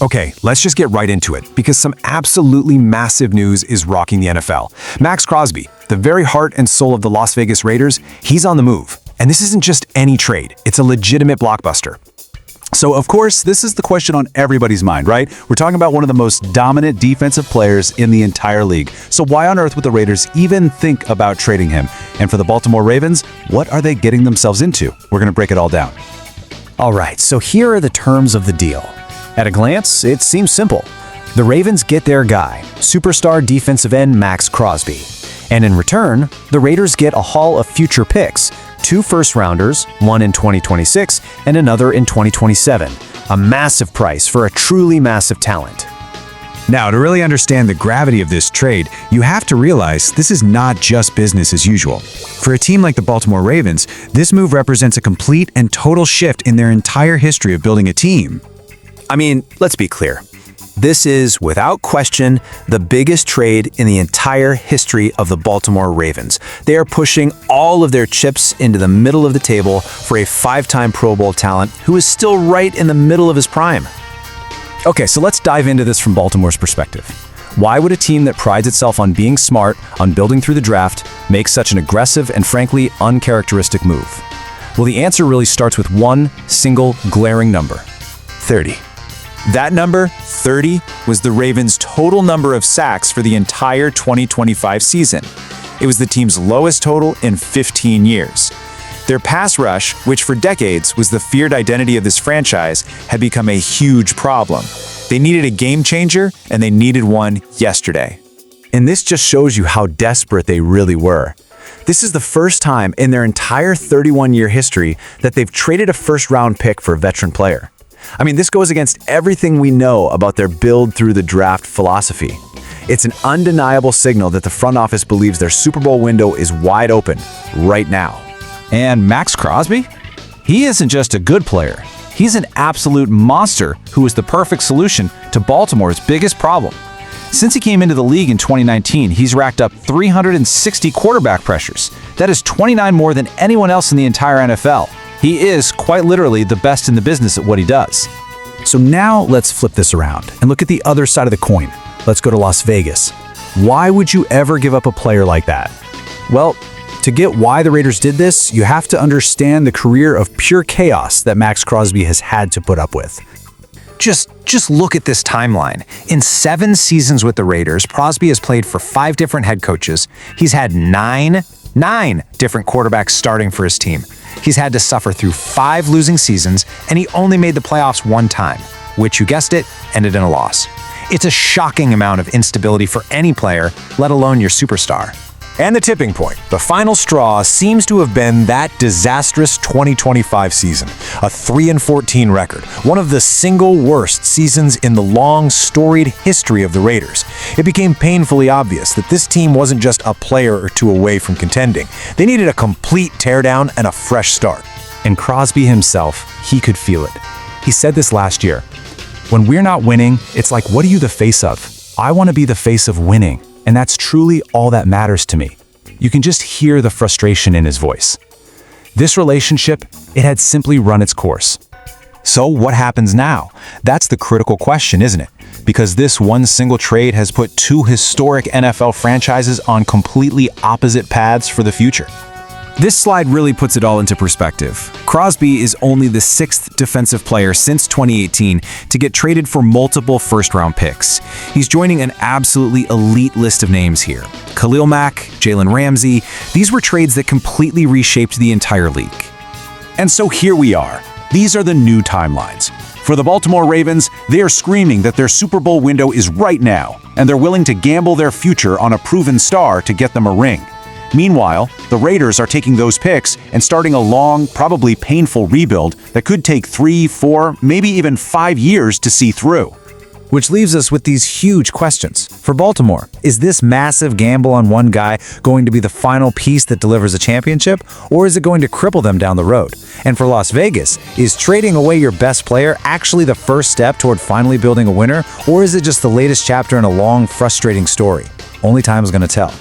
Okay, let's just get right into it, because some absolutely massive news is rocking the NFL. Maxx Crosby, the very heart and soul of the Las Vegas Raiders, he's on the move. And this isn't just any trade, it's a legitimate blockbuster. So, of course, this is the question on everybody's mind, right? We're talking about one of the most dominant defensive players in the entire league. So why on earth would the Raiders even think about trading him? And for the Baltimore Ravens, what are they getting themselves into? We're going to break it all down. All right, so here are the terms of the deal. At a glance, it seems simple. The Ravens get their guy, superstar defensive end Maxx Crosby. And in return, the Raiders get a haul of future picks, 2 first-rounders, one in 2026 and another in 2027. A massive price for a truly massive talent. Now, to really understand the gravity of this trade, you have to realize this is not just business as usual. For a team like the Baltimore Ravens, this move represents a complete and total shift in their entire history of building a team. I mean, let's be clear. This is, without question, the biggest trade in the entire history of the Baltimore Ravens. They are pushing all of their chips into the middle of the table for a 5-time Pro Bowl talent who is still right in the middle of his prime. Okay, so let's dive into this from Baltimore's perspective. Why would a team that prides itself on being smart, on building through the draft, make such an aggressive and frankly uncharacteristic move? Well, the answer really starts with one single glaring number: 30. That number, 30, was the Ravens' total number of sacks for the entire 2025 season. It was the team's lowest total in 15 years. Their pass rush, which for decades was the feared identity of this franchise, had become a huge problem. They needed a game changer, and they needed one yesterday. And this just shows you how desperate they really were. This is the first time in their entire 31-year history that they've traded a first-round pick for a veteran player. I mean, this goes against everything we know about their build through the draft philosophy. It's an undeniable signal that the front office believes their Super Bowl window is wide open right now. And Maxx Crosby? He isn't just a good player. He's an absolute monster who is the perfect solution to Baltimore's biggest problem. Since he came into the league in 2019, he's racked up 360 quarterback pressures. That is 29 more than anyone else in the entire NFL. He is, quite literally, the best in the business at what he does. So now let's flip this around and look at the other side of the coin. Let's go to Las Vegas. Why would you ever give up a player like that? Well, to get why the Raiders did this, you have to understand the career of pure chaos that Maxx Crosby has had to put up with. Just look at this timeline. In 7 seasons with the Raiders, Crosby has played for 5 different head coaches. He's had 9 different quarterbacks starting for his team. He's had to suffer through 5 losing seasons, and he only made the playoffs 1 time, which, you guessed it, ended in a loss. It's a shocking amount of instability for any player, let alone your superstar. And the tipping point, the final straw, seems to have been that disastrous 2025 season, a 3-14 record, one of the single worst seasons in the long, storied history of the Raiders. It became painfully obvious that this team wasn't just a player or 2 away from contending. They needed a complete teardown and a fresh start. And Crosby himself, he could feel it. He said this last year. When we're not winning, it's like, what are you the face of? I want to be the face of winning. And that's truly all that matters to me. You can just hear the frustration in his voice. This relationship, it had simply run its course. So what happens now? That's the critical question, isn't it? Because this one single trade has put 2 historic NFL franchises on completely opposite paths for the future. This slide really puts it all into perspective. Crosby is only the 6th defensive player since 2018 to get traded for multiple first-round picks. He's joining an absolutely elite list of names here. Khalil Mack, Jalen Ramsey, these were trades that completely reshaped the entire league. And so here we are. These are the new timelines. For the Baltimore Ravens, they are screaming that their Super Bowl window is right now, and they're willing to gamble their future on a proven star to get them a ring. Meanwhile, the Raiders are taking those picks and starting a long, probably painful rebuild that could take 3, 4, maybe even 5 years to see through. Which leaves us with these huge questions. For Baltimore, is this massive gamble on one guy going to be the final piece that delivers a championship, or is it going to cripple them down the road? And for Las Vegas, is trading away your best player actually the first step toward finally building a winner, or is it just the latest chapter in a long, frustrating story? Only time is going to tell.